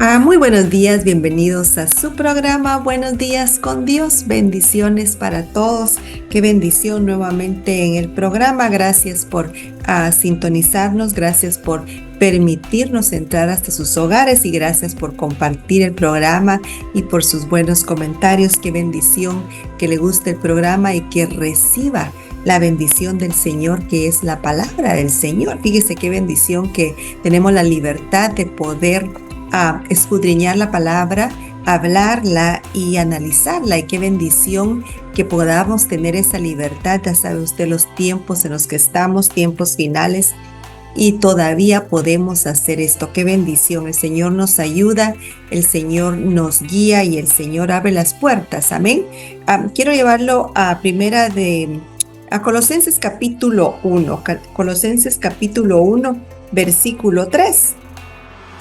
Muy buenos días, bienvenidos a su programa Buenos días con Dios. Bendiciones para todos. Qué bendición nuevamente en el programa. Gracias por sintonizarnos, gracias por permitirnos entrar hasta sus hogares y gracias por compartir el programa y por sus buenos comentarios. Qué bendición que le guste el programa y que reciba la bendición del Señor, que es la palabra del Señor. Fíjese qué bendición que tenemos la libertad de poder escudriñar la palabra, hablarla y analizarla. Y qué bendición que podamos tener esa libertad. Ya sabe usted los tiempos en los que estamos, tiempos finales, y todavía podemos hacer esto. Qué bendición. El Señor nos ayuda, el Señor nos guía y el Señor abre las puertas. Amén. Quiero llevarlo a Colosenses capítulo 1. Colosenses capítulo 1, versículo 3.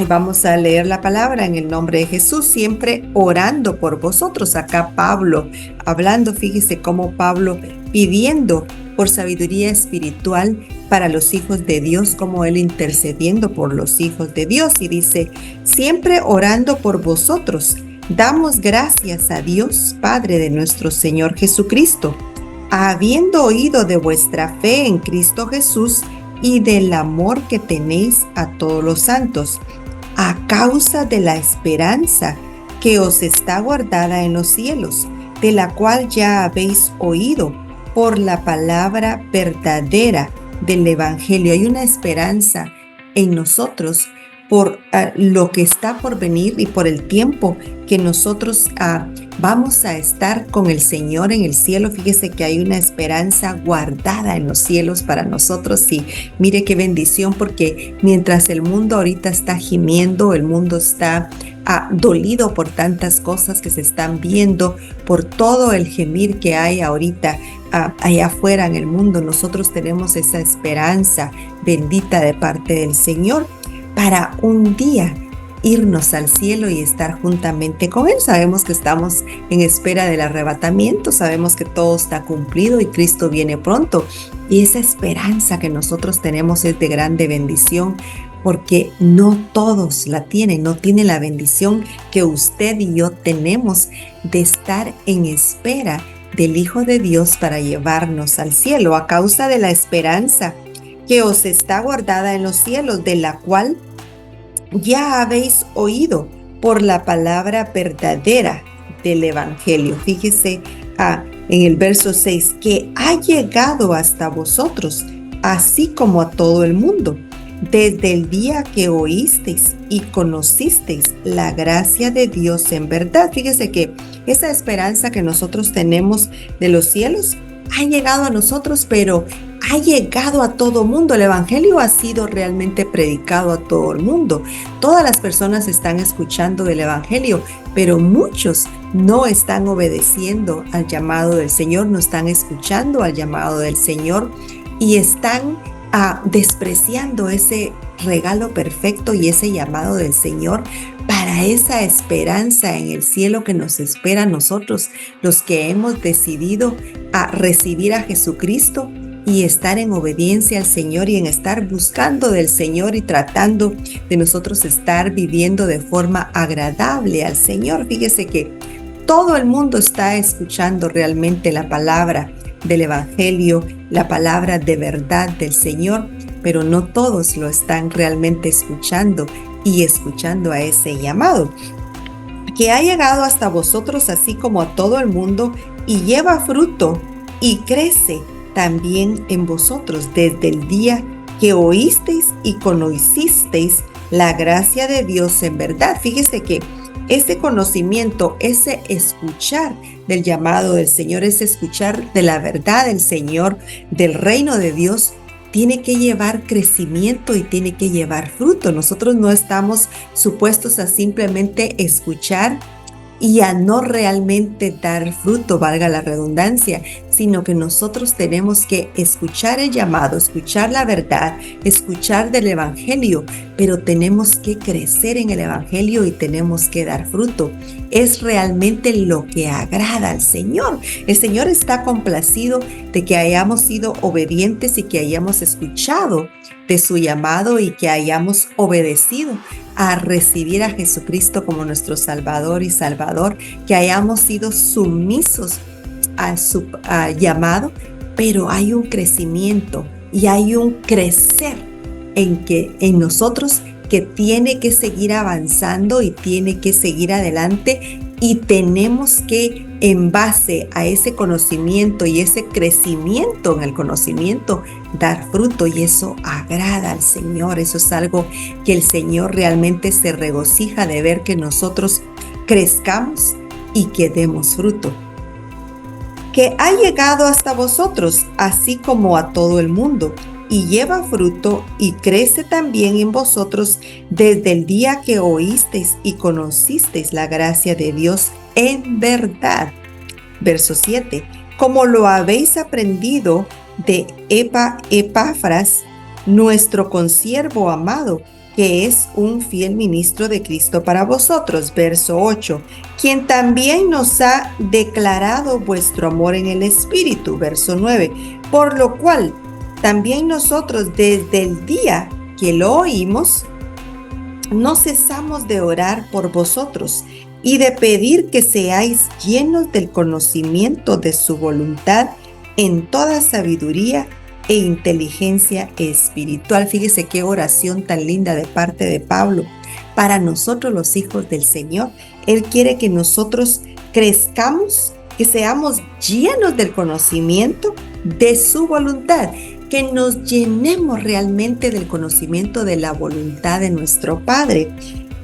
Y vamos a leer la palabra en el nombre de Jesús, siempre orando por vosotros. Acá Pablo hablando, fíjese cómo Pablo pidiendo por sabiduría espiritual para los hijos de Dios, como él intercediendo por los hijos de Dios. Y dice, siempre orando por vosotros, damos gracias a Dios, Padre de nuestro Señor Jesucristo, habiendo oído de vuestra fe en Cristo Jesús y del amor que tenéis a todos los santos, a causa de la esperanza que os está guardada en los cielos, de la cual ya habéis oído por la palabra verdadera del Evangelio. Hay una esperanza en nosotros por lo que está por venir y por el tiempo que nosotros vamos a estar con el Señor en el cielo. Fíjese que hay una esperanza guardada en los cielos para nosotros y mire qué bendición, porque mientras el mundo ahorita está gimiendo, el mundo está dolido por tantas cosas que se están viendo, por todo el gemir que hay ahorita allá afuera en el mundo, nosotros tenemos esa esperanza bendita de parte del Señor para un día irnos al cielo y estar juntamente con Él. Sabemos que estamos en espera del arrebatamiento, sabemos que todo está cumplido y Cristo viene pronto. Y esa esperanza que nosotros tenemos es de grande bendición, porque no todos la tienen, no tienen la bendición que usted y yo tenemos de estar en espera del Hijo de Dios para llevarnos al cielo, a causa de la esperanza que os está guardada en los cielos, de la cual ya habéis oído por la palabra verdadera del Evangelio. Fíjese en el verso 6, que ha llegado hasta vosotros, así como a todo el mundo, desde el día que oísteis y conocisteis la gracia de Dios en verdad. Fíjese que esa esperanza que nosotros tenemos de los cielos ha llegado a nosotros, pero ha llegado a todo mundo. El Evangelio ha sido realmente predicado a todo el mundo. Todas las personas están escuchando del Evangelio, pero muchos no están obedeciendo al llamado del Señor, no están escuchando al llamado del Señor y están despreciando ese regalo perfecto y ese llamado del Señor para esa esperanza en el cielo que nos espera a nosotros, los que hemos decidido recibir a Jesucristo y estar en obediencia al Señor y en estar buscando del Señor y tratando de nosotros estar viviendo de forma agradable al Señor. Fíjese que todo el mundo está escuchando realmente la palabra del Evangelio, la palabra de verdad del Señor, pero no todos lo están realmente escuchando y escuchando a ese llamado que ha llegado hasta vosotros, así como a todo el mundo, y lleva fruto y crece también en vosotros desde el día que oísteis y conocisteis la gracia de Dios en verdad. Fíjese que ese conocimiento, ese escuchar del llamado del Señor, ese escuchar de la verdad del Señor, del reino de Dios, tiene que llevar crecimiento y tiene que llevar fruto. Nosotros no estamos supuestos a simplemente escuchar y a no realmente dar fruto, valga la redundancia, sino que nosotros tenemos que escuchar el llamado, escuchar la verdad, escuchar del Evangelio, pero tenemos que crecer en el Evangelio y tenemos que dar fruto. Es realmente lo que agrada al Señor. El Señor está complacido de que hayamos sido obedientes y que hayamos escuchado de su llamado y que hayamos obedecido a recibir a Jesucristo como nuestro Salvador y Salvador, que hayamos sido sumisos a su llamado, pero hay un crecimiento y hay un crecer en nosotros que tiene que seguir avanzando y tiene que seguir adelante, y tenemos que, en base a ese conocimiento y ese crecimiento en el conocimiento, dar fruto, y eso agrada al Señor. Eso es algo que el Señor realmente se regocija de ver, que nosotros crezcamos y que demos fruto, que ha llegado hasta vosotros, así como a todo el mundo, y lleva fruto y crece también en vosotros desde el día que oísteis y conocisteis la gracia de Dios en verdad. Verso 7. Como lo habéis aprendido de Epafras, nuestro consiervo amado, que es un fiel ministro de Cristo para vosotros. Verso 8. Quien también nos ha declarado vuestro amor en el Espíritu. Verso 9. Por lo cual también nosotros, desde el día que lo oímos, no cesamos de orar por vosotros y de pedir que seáis llenos del conocimiento de su voluntad en toda sabiduría e inteligencia espiritual. Fíjese qué oración tan linda de parte de Pablo para nosotros, los hijos del Señor. Él quiere que nosotros crezcamos, que seamos llenos del conocimiento de su voluntad, que nos llenemos realmente del conocimiento de la voluntad de nuestro Padre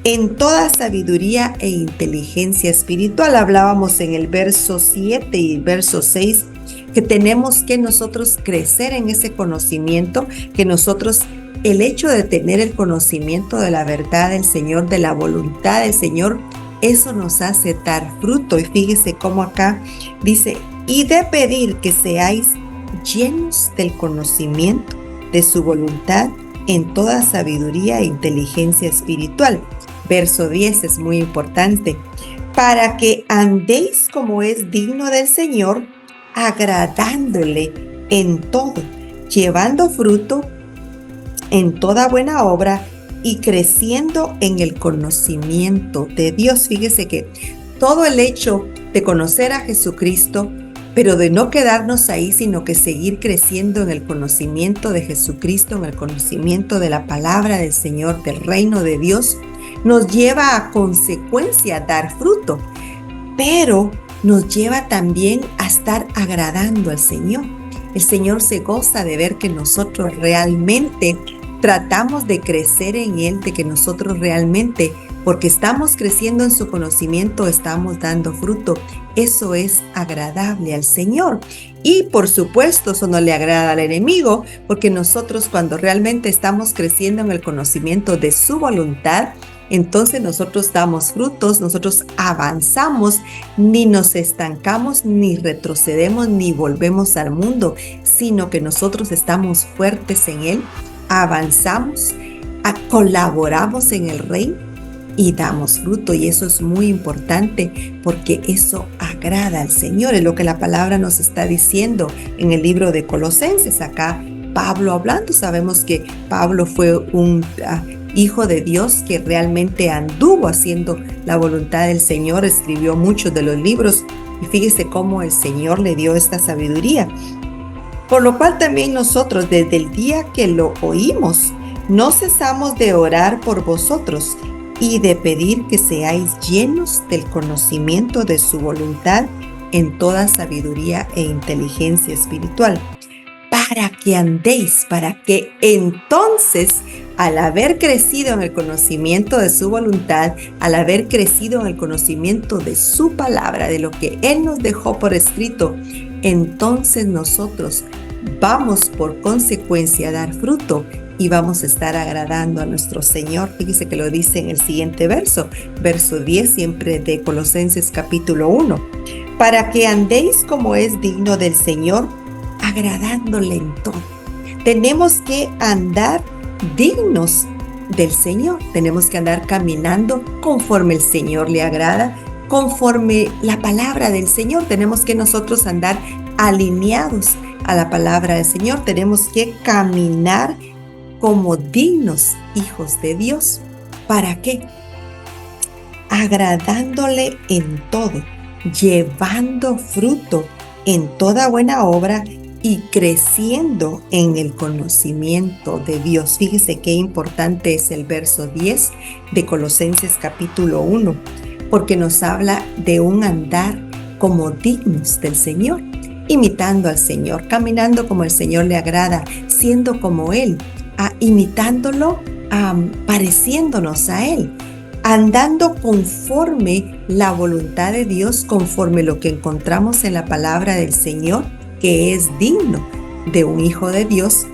en toda sabiduría e inteligencia espiritual. Hablábamos en el verso 7 y verso 6 que tenemos que nosotros crecer en ese conocimiento, que nosotros, el hecho de tener el conocimiento de la verdad del Señor, de la voluntad del Señor, eso nos hace dar fruto. Y fíjese cómo acá dice, y de pedir que seáis llenos del conocimiento de su voluntad en toda sabiduría e inteligencia espiritual. Verso 10 es muy importante. Para que andéis como es digno del Señor, agradándole en todo, llevando fruto en toda buena obra y creciendo en el conocimiento de Dios. Fíjese que todo el hecho de conocer a Jesucristo, pero de no quedarnos ahí, sino que seguir creciendo en el conocimiento de Jesucristo, en el conocimiento de la palabra del Señor, del reino de Dios, nos lleva a consecuencia a dar fruto, pero nos lleva también a estar agradando al Señor. El Señor se goza de ver que nosotros realmente tratamos de crecer en Él, de que nosotros realmente, porque estamos creciendo en su conocimiento, estamos dando fruto. Eso es agradable al Señor. Y por supuesto, eso no le agrada al enemigo, porque nosotros, cuando realmente estamos creciendo en el conocimiento de su voluntad, entonces nosotros damos frutos, nosotros avanzamos, ni nos estancamos, ni retrocedemos, ni volvemos al mundo, sino que nosotros estamos fuertes en Él, avanzamos, colaboramos en el reino y damos fruto. Y eso es muy importante, porque eso agrada al Señor. Es lo que la palabra nos está diciendo en el libro de Colosenses. Acá Pablo hablando, sabemos que Pablo fue un hijo de Dios que realmente anduvo haciendo la voluntad del Señor, escribió muchos de los libros, y fíjese cómo el Señor le dio esta sabiduría. Por lo cual también nosotros, desde el día que lo oímos, no cesamos de orar por vosotros y de pedir que seáis llenos del conocimiento de su voluntad en toda sabiduría e inteligencia espiritual, para que andéis, para que entonces, al haber crecido en el conocimiento de su voluntad, al haber crecido en el conocimiento de su palabra, de lo que Él nos dejó por escrito, entonces nosotros vamos por consecuencia a dar fruto y vamos a estar agradando a nuestro Señor. Fíjese que lo dice en el siguiente verso, verso 10, siempre de Colosenses capítulo 1. Para que andéis como es digno del Señor, agradándole en todo. Tenemos que andar dignos del Señor. Tenemos que andar caminando conforme el Señor le agrada, conforme la palabra del Señor. Tenemos que nosotros andar alineados a la palabra del Señor. Tenemos que caminar como dignos hijos de Dios. ¿Para qué? Agradándole en todo, llevando fruto en toda buena obra y creciendo en el conocimiento de Dios. Fíjese qué importante es el verso 10 de Colosenses capítulo 1, porque nos habla de un andar como dignos del Señor, imitando al Señor, caminando como el Señor le agrada, siendo como Él, imitándolo, pareciéndonos a Él, andando conforme la voluntad de Dios, conforme lo que encontramos en la palabra del Señor, que es digno de un hijo de Dios,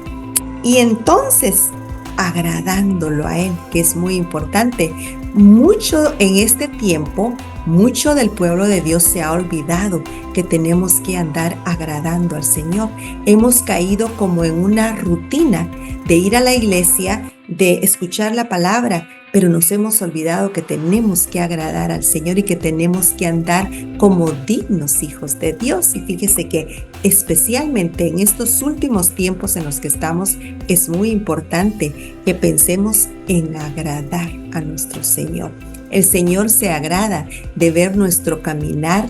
y entonces agradándolo a Él, que es muy importante. Mucho en este tiempo, mucho del pueblo de Dios se ha olvidado que tenemos que andar agradando al Señor. Hemos caído como en una rutina de ir a la iglesia, de escuchar la palabra, pero nos hemos olvidado que tenemos que agradar al Señor y que tenemos que andar como dignos hijos de Dios. Y fíjese que especialmente en estos últimos tiempos en los que estamos, es muy importante que pensemos en agradar a nuestro Señor. El Señor se agrada de ver nuestro caminar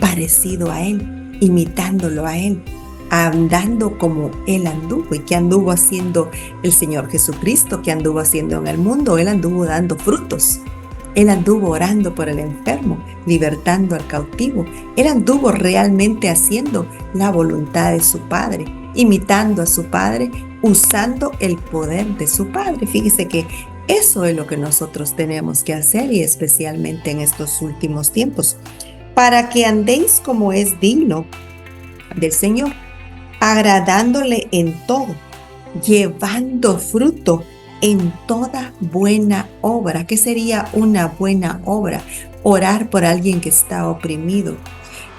parecido a Él, imitándolo a Él, andando como Él anduvo. ¿Y qué anduvo haciendo el Señor Jesucristo? ¿Qué anduvo haciendo en el mundo? Él anduvo dando frutos. Él anduvo orando por el enfermo, libertando al cautivo. Él anduvo realmente haciendo la voluntad de su Padre, imitando a su Padre, usando el poder de su Padre. Fíjese que eso es lo que nosotros tenemos que hacer, y especialmente en estos últimos tiempos, para que andéis como es digno del Señor, agradándole en todo, llevando fruto en toda buena obra. ¿Qué sería una buena obra? Orar por alguien que está oprimido,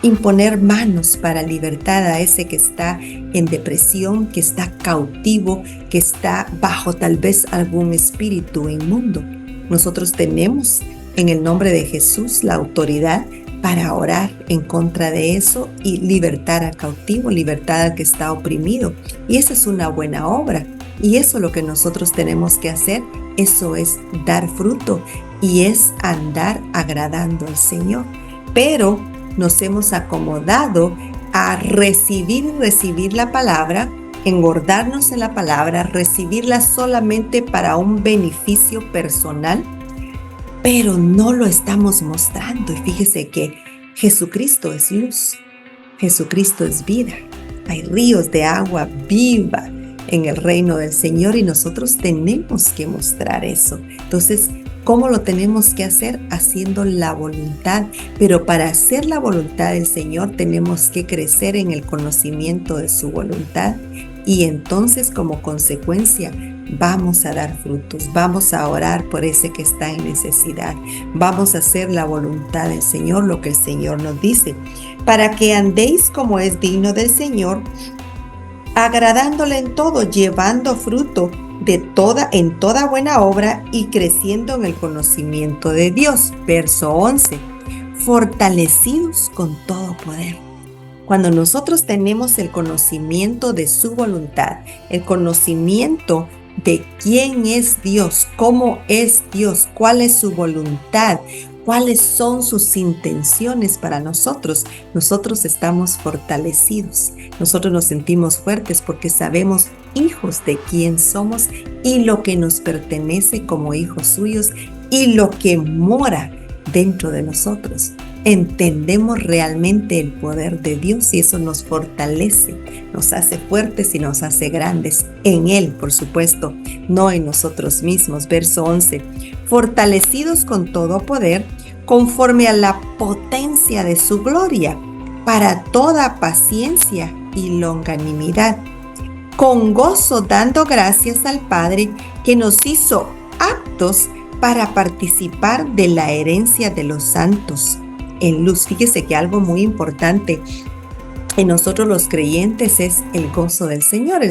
imponer manos para libertad a ese que está en depresión, que está cautivo, que está bajo tal vez algún espíritu inmundo. Nosotros tenemos en el nombre de Jesús la autoridad para orar en contra de eso y libertar al cautivo, libertar al que está oprimido. Y esa es una buena obra. Y eso es lo que nosotros tenemos que hacer. Eso es dar fruto y es andar agradando al Señor. Pero nos hemos acomodado a recibir la palabra, engordarnos en la palabra, recibirla solamente para un beneficio personal, pero no lo estamos mostrando. Y fíjese que Jesucristo es luz, Jesucristo es vida. Hay ríos de agua viva en el reino del Señor y nosotros tenemos que mostrar eso. Entonces, ¿cómo lo tenemos que hacer? Haciendo la voluntad. Pero para hacer la voluntad del Señor tenemos que crecer en el conocimiento de su voluntad, y entonces como consecuencia vamos a dar frutos, vamos a orar por ese que está en necesidad, vamos a hacer la voluntad del Señor, lo que el Señor nos dice, para que andéis como es digno del Señor, agradándole en todo, llevando fruto en toda buena obra y creciendo en el conocimiento de Dios. Verso 11, fortalecidos con todo poder. Cuando nosotros tenemos el conocimiento de su voluntad, el conocimiento de quién es Dios, cómo es Dios, cuál es su voluntad, cuáles son sus intenciones para nosotros, nosotros estamos fortalecidos, nosotros nos sentimos fuertes porque sabemos hijos de quién somos y lo que nos pertenece como hijos suyos y lo que mora dentro de nosotros. Entendemos realmente el poder de Dios y eso nos fortalece, nos hace fuertes y nos hace grandes en Él, por supuesto, no en nosotros mismos. Verso 11, fortalecidos con todo poder, conforme a la potencia de su gloria, para toda paciencia y longanimidad, con gozo dando gracias al Padre que nos hizo aptos para participar de la herencia de los santos en luz. Fíjese que algo muy importante en nosotros los creyentes es el gozo del Señor.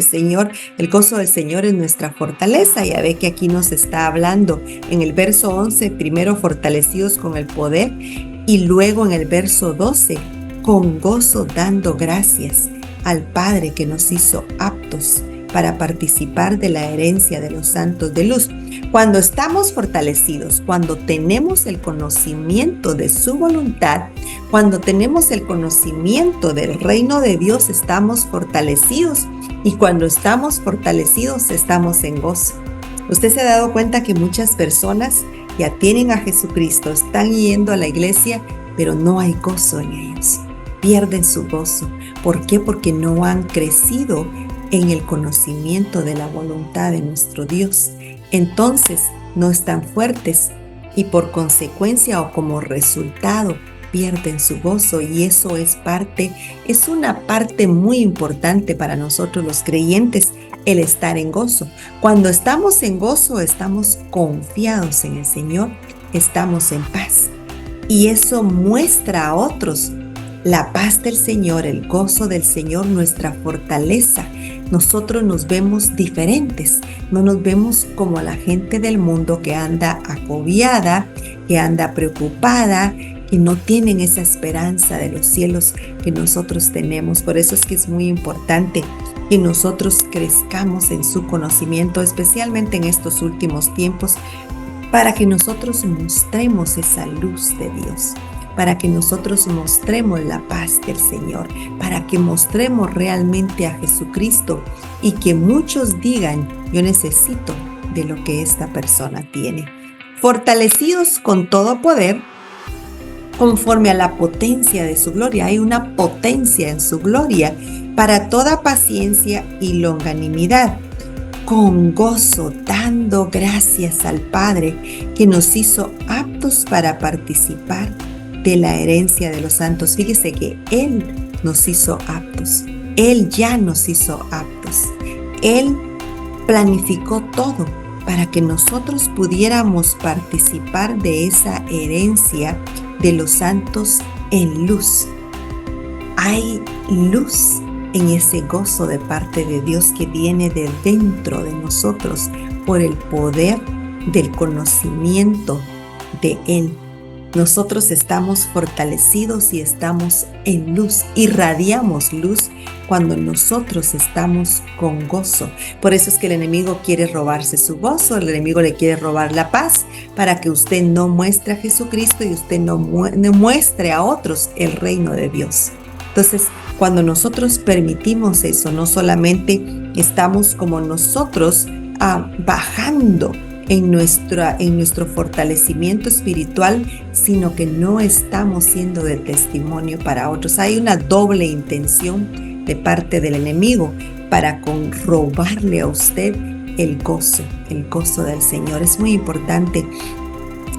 El gozo del Señor es nuestra fortaleza. Ya ve que aquí nos está hablando en el verso 11, primero fortalecidos con el poder, y luego en el verso 12, con gozo dando gracias al Padre que nos hizo aptos para participar de la herencia de los santos de luz. Cuando estamos fortalecidos, cuando tenemos el conocimiento de su voluntad, cuando tenemos el conocimiento del reino de Dios, estamos fortalecidos, y cuando estamos fortalecidos estamos en gozo. Usted se ha dado cuenta que muchas personas ya tienen a Jesucristo, están yendo a la iglesia, pero no hay gozo en ellos. Pierden su gozo. ¿Por qué? Porque no han crecido en el conocimiento de la voluntad de nuestro Dios. Entonces no están fuertes y por consecuencia o como resultado pierden su gozo, y eso es una parte muy importante para nosotros los creyentes, el estar en gozo. Cuando estamos en gozo, estamos confiados en el Señor, estamos en paz, y eso muestra a otros la paz del Señor, el gozo del Señor, nuestra fortaleza. Nosotros nos vemos diferentes, no nos vemos como la gente del mundo que anda agobiada, que anda preocupada, que no tienen esa esperanza de los cielos que nosotros tenemos. Por eso es que es muy importante que nosotros crezcamos en su conocimiento, especialmente en estos últimos tiempos, para que nosotros mostremos esa luz de Dios, para que nosotros mostremos la paz del Señor, para que mostremos realmente a Jesucristo y que muchos digan: yo necesito de lo que esta persona tiene. Fortalecidos con todo poder, conforme a la potencia de su gloria. Hay una potencia en su gloria para toda paciencia y longanimidad, con gozo, dando gracias al Padre que nos hizo aptos para participar de la herencia de los santos. Fíjese que Él nos hizo aptos. Él ya nos hizo aptos. Él planificó todo para que nosotros pudiéramos participar de esa herencia de los santos en luz. Hay luz en ese gozo de parte de Dios que viene de dentro de nosotros por el poder del conocimiento de Él. Nosotros estamos fortalecidos y estamos en luz, irradiamos luz cuando nosotros estamos con gozo. Por eso es que el enemigo quiere robarse su gozo, el enemigo le quiere robar la paz, para que usted no muestre a Jesucristo y usted no muestre a otros el reino de Dios. Entonces, cuando nosotros permitimos eso, no solamente estamos como nosotros bajando en nuestro fortalecimiento espiritual, sino que no estamos siendo de testimonio para otros. Hay una doble intención de parte del enemigo para robarle a usted el gozo del Señor. Es muy importante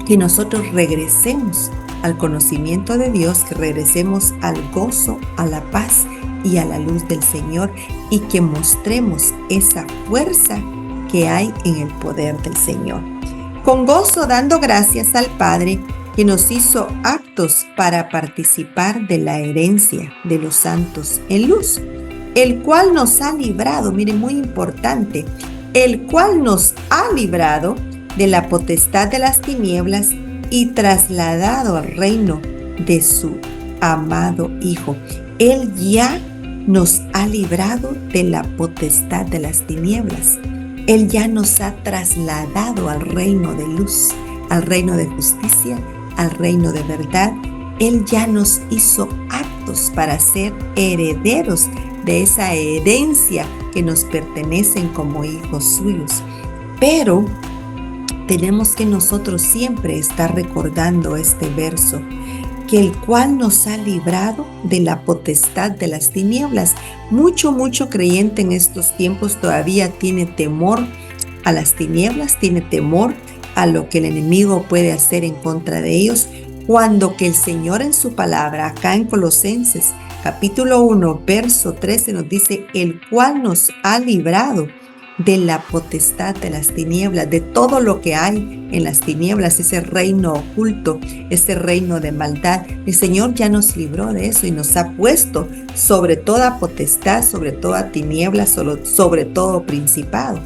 que nosotros regresemos al conocimiento de Dios, que regresemos al gozo, a la paz y a la luz del Señor, y que mostremos esa fuerza que hay en el poder del Señor. Con gozo, dando gracias al Padre que nos hizo aptos para participar de la herencia de los santos en luz, el cual nos ha librado, mire, muy importante, el cual nos ha librado de la potestad de las tinieblas y trasladado al reino de su amado Hijo. Él ya nos ha librado de la potestad de las tinieblas. Él ya nos ha trasladado al reino de luz, al reino de justicia, al reino de verdad. Él ya nos hizo aptos para ser herederos de esa herencia que nos pertenecen como hijos suyos. Pero tenemos que nosotros siempre estar recordando este verso, que el cual nos ha librado de la potestad de las tinieblas. Mucho creyente en estos tiempos todavía tiene temor a las tinieblas, tiene temor a lo que el enemigo puede hacer en contra de ellos, cuando que el Señor en su palabra, acá en Colosenses capítulo 1, verso 13 nos dice: el cual nos ha librado de la potestad de las tinieblas, de todo lo que hay en las tinieblas, ese reino oculto, ese reino de maldad. El Señor ya nos libró de eso y nos ha puesto sobre toda potestad, sobre toda tiniebla, sobre todo principado.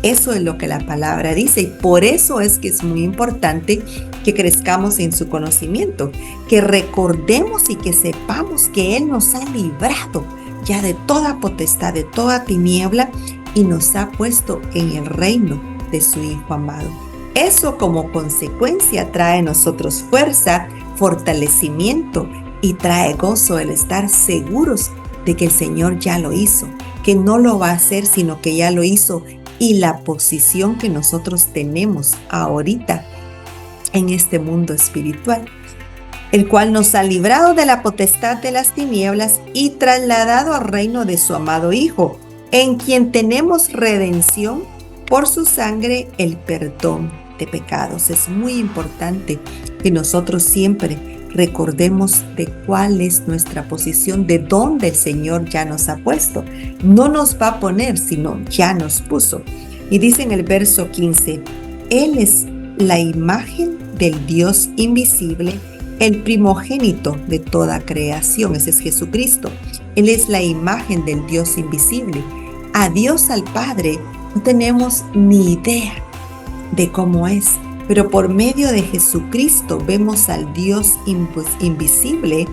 Eso es lo que la palabra dice, y por eso es que es muy importante que crezcamos en su conocimiento, que recordemos y que sepamos que Él nos ha librado ya de toda potestad, de toda tiniebla, y nos ha puesto en el reino de su Hijo amado. Eso como consecuencia trae a nosotros fuerza, fortalecimiento y trae gozo el estar seguros de que el Señor ya lo hizo, que no lo va a hacer, sino que ya lo hizo, y la posición que nosotros tenemos ahorita en este mundo espiritual, el cual nos ha librado de la potestad de las tinieblas y trasladado al reino de su amado Hijo, en quien tenemos redención por su sangre, el perdón de pecados. Es muy importante que nosotros siempre recordemos de cuál es nuestra posición, de dónde el Señor ya nos ha puesto. No nos va a poner, sino ya nos puso. Y dice en el verso 15, Él es la imagen del Dios invisible, el primogénito de toda creación. Ese es Jesucristo. Él es la imagen del Dios invisible. A Dios, al Padre, no tenemos ni idea de cómo es, pero por medio de Jesucristo vemos al Dios invisible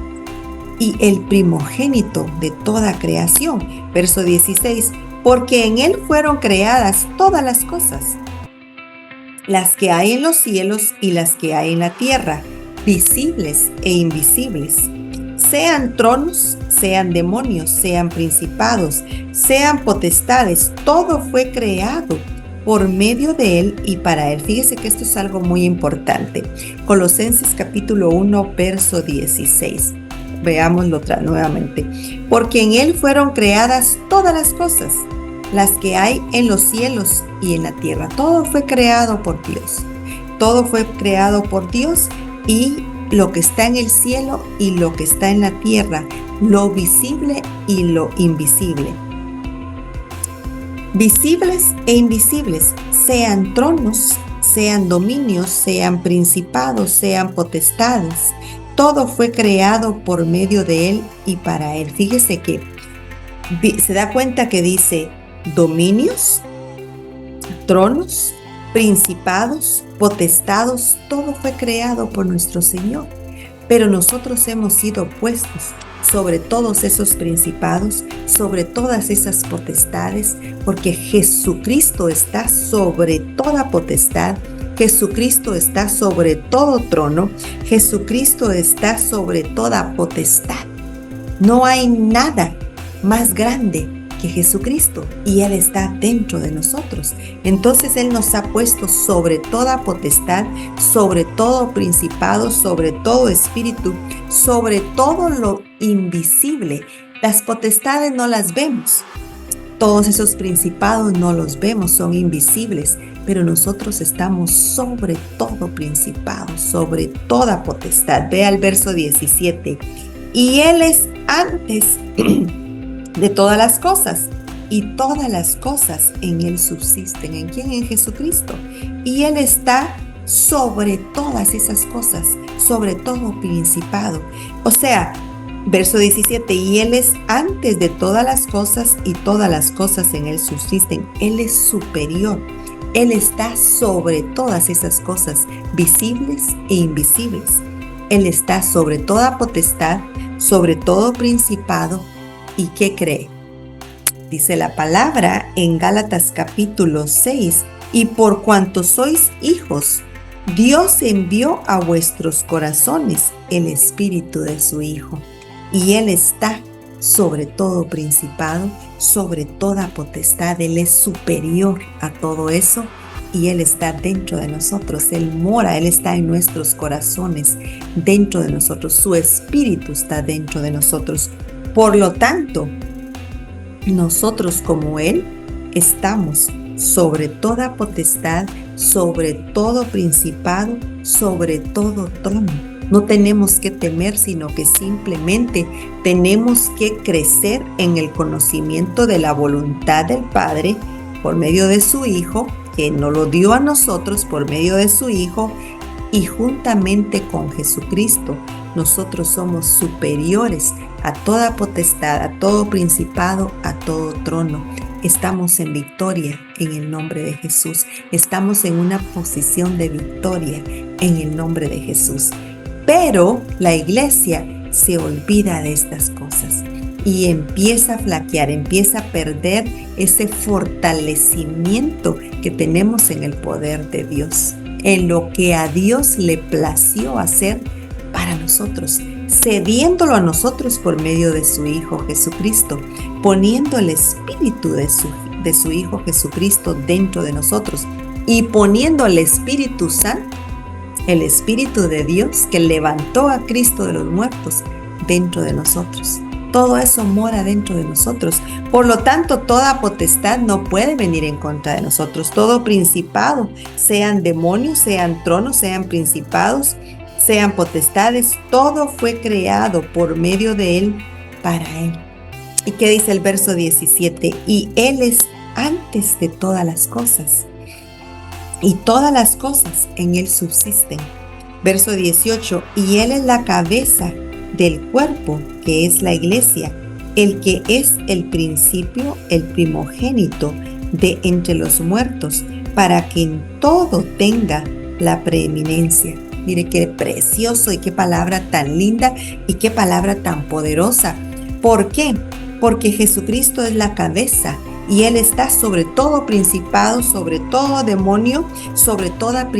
y el primogénito de toda creación. Verso 16, porque en Él fueron creadas todas las cosas, las que hay en los cielos y las que hay en la tierra, visibles e invisibles, sean tronos, sean demonios, sean principados, sean potestades, todo fue creado por medio de Él y para Él. Fíjese que esto es algo muy importante. Colosenses capítulo 1, verso 16. Veámoslo nuevamente. Porque en Él fueron creadas todas las cosas, las que hay en los cielos y en la tierra. Todo fue creado por Dios. Todo fue creado por Dios, y lo que está en el cielo y lo que está en la tierra, lo visible y lo invisible. Visibles e invisibles, sean tronos, sean dominios, sean principados, sean potestades. Todo fue creado por medio de Él y para Él. Fíjese que se da cuenta que dice dominios, tronos, principados, potestados, todo fue creado por nuestro Señor. Pero nosotros hemos sido puestos sobre todos esos principados, sobre todas esas potestades, porque Jesucristo está sobre toda potestad, Jesucristo está sobre todo trono, Jesucristo está sobre toda potestad. No hay nada más grande que Jesucristo, y Él está dentro de nosotros. Entonces Él nos ha puesto sobre toda potestad, sobre todo principado, sobre todo espíritu, sobre todo lo invisible. Las potestades no las vemos, todos esos principados no los vemos, son invisibles, pero nosotros estamos sobre todo principado, sobre toda potestad. Vea el verso 17. Y Él es antes de todas las cosas, y todas las cosas en Él subsisten. ¿En quién? En Jesucristo. Y Él está sobre todas esas cosas, sobre todo principado. O sea, verso 17, y Él es antes de todas las cosas y todas las cosas en Él subsisten. Él es superior. Él está sobre todas esas cosas, visibles e invisibles. Él está sobre toda potestad, sobre todo principado. ¿Y qué cree? Dice la palabra en Gálatas capítulo 6, y por cuanto sois hijos, Dios envió a vuestros corazones el espíritu de su Hijo, y Él está sobre todo principado, sobre toda potestad. Él es superior a todo eso, y Él está dentro de nosotros. Él mora, Él está en nuestros corazones, dentro de nosotros. Su espíritu está dentro de nosotros. Por lo tanto, nosotros como Él estamos sobre toda potestad, sobre todo principado, sobre todo trono. No tenemos que temer, sino que simplemente tenemos que crecer en el conocimiento de la voluntad del Padre por medio de su Hijo, que nos lo dio a nosotros por medio de su Hijo, y juntamente con Jesucristo nosotros somos superiores a toda potestad, a todo principado, a todo trono. Estamos en victoria en el nombre de Jesús. Estamos en una posición de victoria en el nombre de Jesús. Pero la iglesia se olvida de estas cosas. y empieza a flaquear, empieza a perder ese fortalecimiento que tenemos en el poder de Dios, en lo que a Dios le plació hacer para nosotros, cediéndolo a nosotros por medio de su Hijo Jesucristo, poniendo el Espíritu de su Hijo Jesucristo dentro de nosotros y poniendo el Espíritu Santo, el Espíritu de Dios que levantó a Cristo de los muertos dentro de nosotros. Todo eso mora dentro de nosotros. Por lo tanto, toda potestad no puede venir en contra de nosotros. Todo principado, sean demonios, sean tronos, sean principados, sean potestades, todo fue creado por medio de Él, para Él. ¿Y qué dice el verso 17? Y Él es antes de todas las cosas, y todas las cosas en Él subsisten. Verso 18, y Él es la cabeza del cuerpo, que es la iglesia, el que es el principio, el primogénito de entre los muertos, para que en todo tenga la preeminencia. Mire qué precioso y qué palabra tan linda y qué palabra tan poderosa. ¿Por qué? Porque Jesucristo es la cabeza y Él está sobre todo principado, sobre todo demonio, sobre toda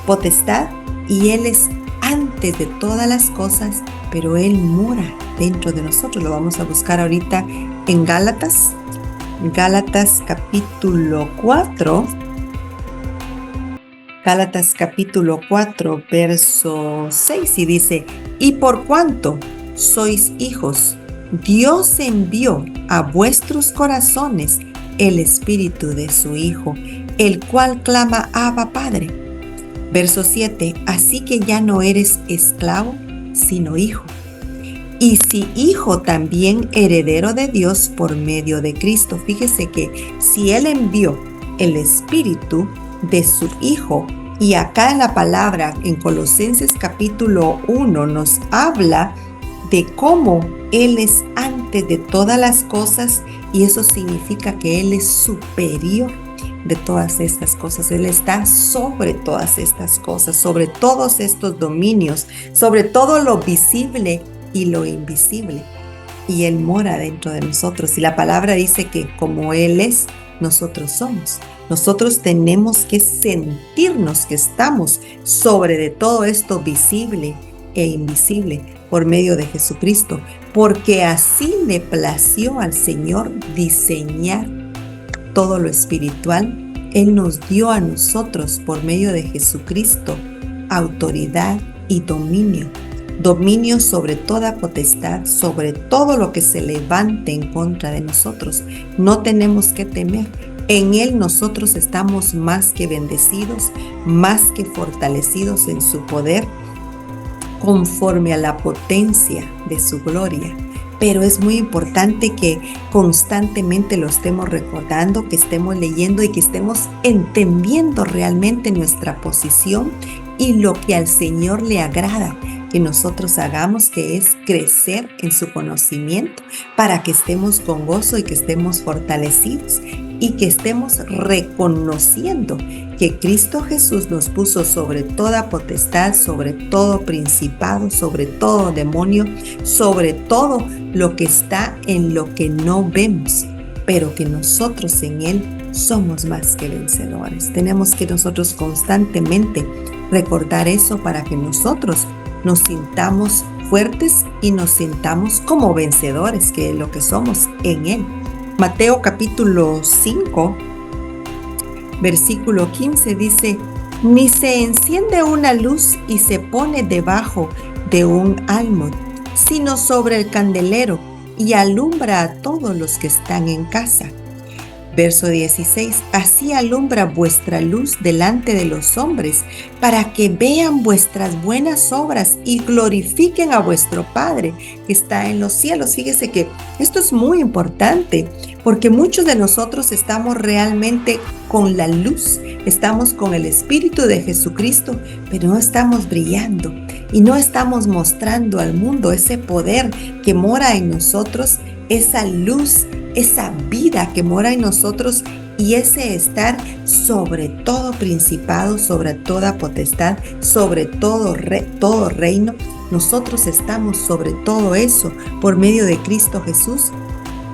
potestad, y Él es antes de todas las cosas, pero Él mora dentro de nosotros. Lo vamos a buscar ahorita en Gálatas capítulo 4. Gálatas capítulo 4, verso 6, y dice, y por cuanto sois hijos, Dios envió a vuestros corazones el Espíritu de su Hijo, el cual clama, Abba, Padre. Verso 7, así que ya no eres esclavo, sino hijo. Y si hijo, también heredero de Dios por medio de Cristo. Fíjese que si Él envió el Espíritu de su Hijo, y acá en la palabra, en Colosenses capítulo 1, nos habla de cómo Él es antes de todas las cosas, y eso significa que Él es superior de todas estas cosas. Él está sobre todas estas cosas, sobre todos estos dominios, sobre todo lo visible y lo invisible. Y Él mora dentro de nosotros. Y la palabra dice que como Él es, nosotros somos. Nosotros tenemos que sentirnos que estamos sobre de todo esto visible e invisible por medio de Jesucristo, porque así le plació al Señor diseñar todo lo espiritual. Él nos dio a nosotros por medio de Jesucristo autoridad y dominio sobre toda potestad, sobre todo lo que se levante en contra de nosotros. No tenemos que temer. En Él nosotros estamos más que bendecidos, más que fortalecidos en su poder, conforme a la potencia de su gloria. Pero es muy importante que constantemente lo estemos recordando, que estemos leyendo y que estemos entendiendo realmente nuestra posición y lo que al Señor le agrada que nosotros hagamos, que es crecer en su conocimiento, para que estemos con gozo y que estemos fortalecidos y que estemos reconociendo que Cristo Jesús nos puso sobre toda potestad, sobre todo principado, sobre todo demonio, sobre todo lo que está en lo que no vemos, pero que nosotros en Él somos más que vencedores. Tenemos que nosotros constantemente recordar eso para que nosotros nos sintamos fuertes y nos sintamos como vencedores, que es lo que somos en Él. Mateo capítulo 5, versículo 15 dice, ni se enciende una luz y se pone debajo de un almud, sino sobre el candelero, y alumbra a todos los que están en casa. Verso 16, así alumbra vuestra luz delante de los hombres, para que vean vuestras buenas obras y glorifiquen a vuestro Padre que está en los cielos. Fíjese que esto es muy importante, porque muchos de nosotros estamos realmente con la luz, estamos con el Espíritu de Jesucristo, pero no estamos brillando y no estamos mostrando al mundo ese poder que mora en nosotros, esa luz, esa vida que mora en nosotros, y ese estar sobre todo principado, sobre toda potestad, sobre todo reino, Nosotros estamos sobre todo eso por medio de Cristo Jesús,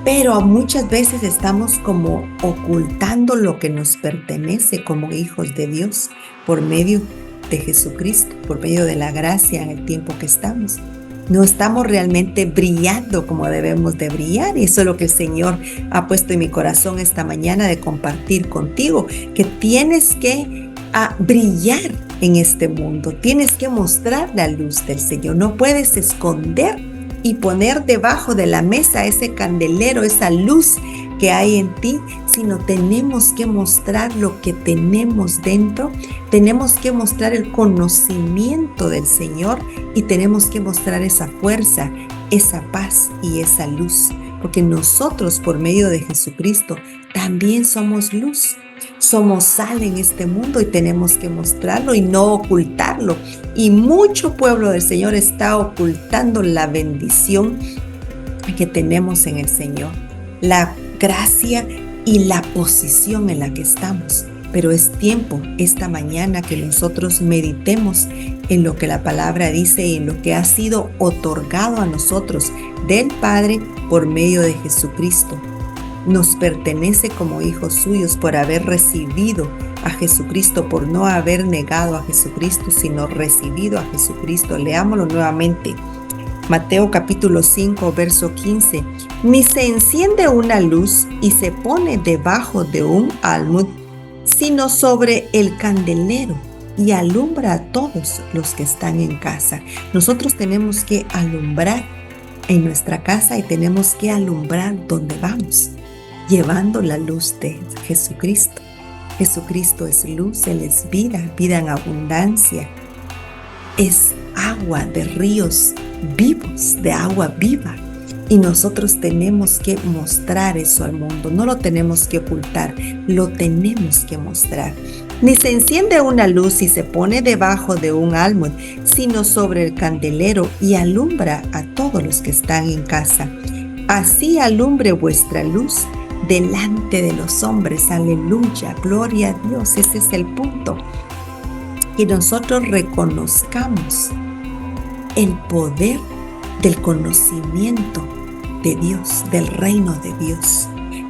pero muchas veces estamos como ocultando lo que nos pertenece como hijos de Dios por medio de Jesucristo, por medio de la gracia en el tiempo que estamos. No estamos realmente brillando como debemos de brillar, y eso es lo que el Señor ha puesto en mi corazón esta mañana de compartir contigo, que tienes que brillar en este mundo, tienes que mostrar la luz del Señor, no puedes esconder y poner debajo de la mesa ese candelero, esa luz que hay en ti, sino tenemos que mostrar lo que tenemos dentro, tenemos que mostrar el conocimiento del Señor y tenemos que mostrar esa fuerza, esa paz y esa luz, porque nosotros por medio de Jesucristo también somos luz. Somos sal en este mundo y tenemos que mostrarlo y no ocultarlo. Y mucho pueblo del Señor está ocultando la bendición que tenemos en el Señor, la gracia y la posición en la que estamos. Pero es tiempo esta mañana que nosotros meditemos en lo que la palabra dice y en lo que ha sido otorgado a nosotros del Padre por medio de Jesucristo. Nos pertenece como hijos suyos por haber recibido a Jesucristo, por no haber negado a Jesucristo, sino recibido a Jesucristo. Leámoslo nuevamente. Mateo capítulo 5, verso 15. Ni se enciende una luz y se pone debajo de un almud, sino sobre el candelero, y alumbra a todos los que están en casa. Nosotros tenemos que alumbrar en nuestra casa y tenemos que alumbrar donde vamos, llevando la luz de Jesucristo. Jesucristo es luz, Él es vida, vida en abundancia. Es agua de ríos vivos, de agua viva. Y nosotros tenemos que mostrar eso al mundo, no lo tenemos que ocultar, lo tenemos que mostrar. Ni se enciende una luz y se pone debajo de un almud, sino sobre el candelero y alumbra a todos los que están en casa. Así alumbre vuestra luz delante de los hombres. Aleluya, gloria a Dios. Ese es el punto. Que nosotros reconozcamos el poder del conocimiento de Dios, del reino de Dios.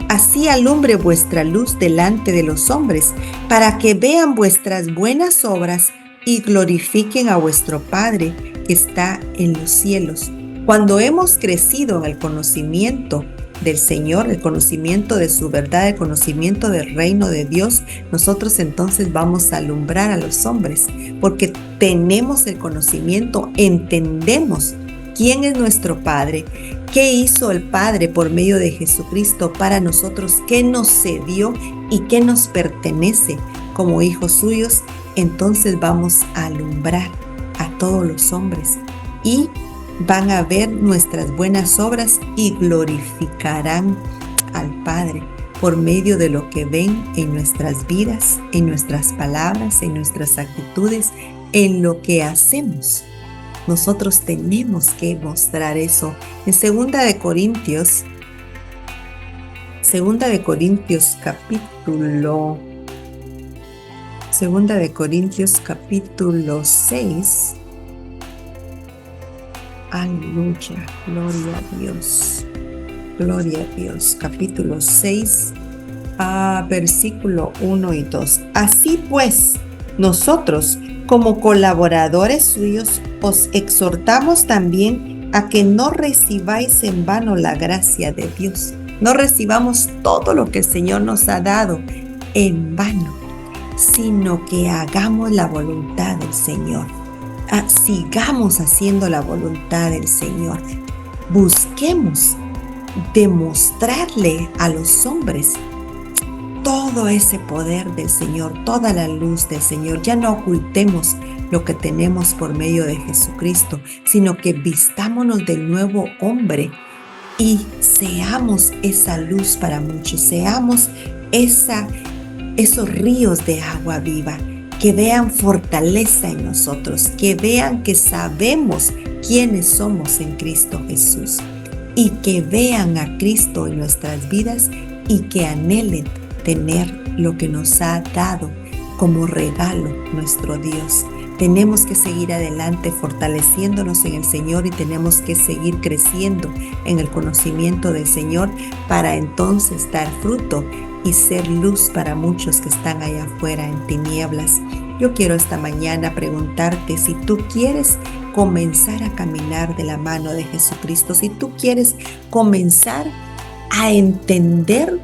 Así alumbre vuestra luz delante de los hombres, para que vean vuestras buenas obras y glorifiquen a vuestro Padre que está en los cielos. Cuando hemos crecido en el conocimiento del Señor, el conocimiento de su verdad, el conocimiento del reino de Dios, nosotros entonces vamos a alumbrar a los hombres, porque tenemos el conocimiento, entendemos quién es nuestro Padre, qué hizo el Padre por medio de Jesucristo para nosotros, qué nos cedió y qué nos pertenece como hijos suyos. Entonces vamos a alumbrar a todos los hombres y van a ver nuestras buenas obras y glorificarán al Padre por medio de lo que ven en nuestras vidas, en nuestras palabras, en nuestras actitudes, en lo que hacemos. Nosotros tenemos que mostrar eso. En 2 de Corintios capítulo 6. Aleluya, gloria a Dios. Gloria a Dios. Capítulo 6, versículo 1 y 2. Así pues, nosotros, como colaboradores suyos, os exhortamos también a que no recibáis en vano la gracia de Dios. No recibamos todo lo que el Señor nos ha dado en vano, sino que hagamos la voluntad del Señor. Sigamos haciendo la voluntad del Señor. Busquemos demostrarle a los hombres todo ese poder del Señor, toda la luz del Señor. Ya no ocultemos lo que tenemos por medio de Jesucristo, sino que vistámonos del nuevo hombre y seamos esa luz para muchos, seamos esos ríos de agua viva, que vean fortaleza en nosotros, que vean que sabemos quiénes somos en Cristo Jesús y que vean a Cristo en nuestras vidas y que anhelen tener lo que nos ha dado como regalo nuestro Dios. Tenemos que seguir adelante fortaleciéndonos en el Señor y tenemos que seguir creciendo en el conocimiento del Señor para entonces dar fruto y ser luz para muchos que están allá afuera en tinieblas. Yo quiero esta mañana preguntarte si tú quieres comenzar a caminar de la mano de Jesucristo, si tú quieres comenzar a entender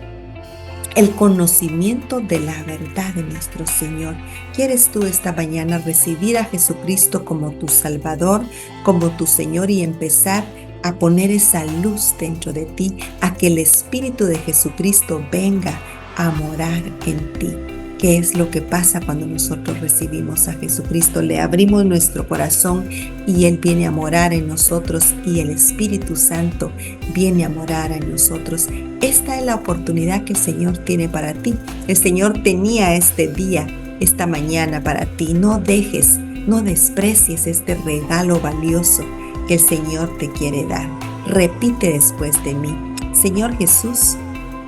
el conocimiento de la verdad de nuestro Señor. ¿Quieres tú esta mañana recibir a Jesucristo como tu Salvador, como tu Señor y empezar a poner esa luz dentro de ti, a que el Espíritu de Jesucristo venga a morar en ti? ¿Qué es lo que pasa cuando nosotros recibimos a Jesucristo? Le abrimos nuestro corazón y Él viene a morar en nosotros y el Espíritu Santo viene a morar en nosotros. Esta es la oportunidad que el Señor tiene para ti. El Señor tenía este día, esta mañana para ti. No dejes, no desprecies este regalo valioso que el Señor te quiere dar. Repite después de mí: Señor Jesús,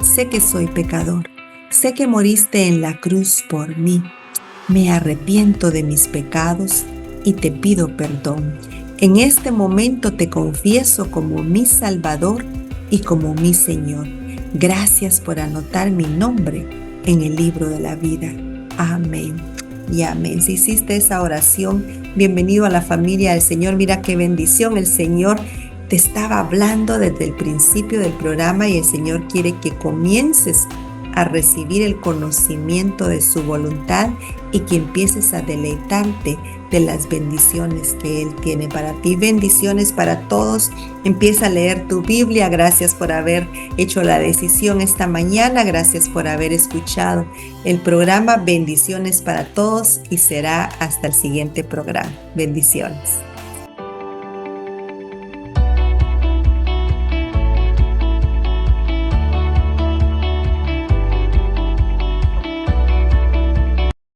sé que soy pecador. Sé que moriste en la cruz por mí. Me arrepiento de mis pecados y te pido perdón. En este momento te confieso como mi Salvador y como mi Señor. Gracias por anotar mi nombre en el libro de la vida. Amén y amén. Si hiciste esa oración, bienvenido a la familia del Señor. Mira qué bendición. El Señor te estaba hablando desde el principio del programa y el Señor quiere que comiences a recibir el conocimiento de su voluntad y que empieces a deleitarte de las bendiciones que Él tiene para ti. Bendiciones para todos. Empieza a leer tu Biblia. Gracias por haber hecho la decisión esta mañana. Gracias por haber escuchado el programa. Bendiciones para todos y será hasta el siguiente programa. Bendiciones.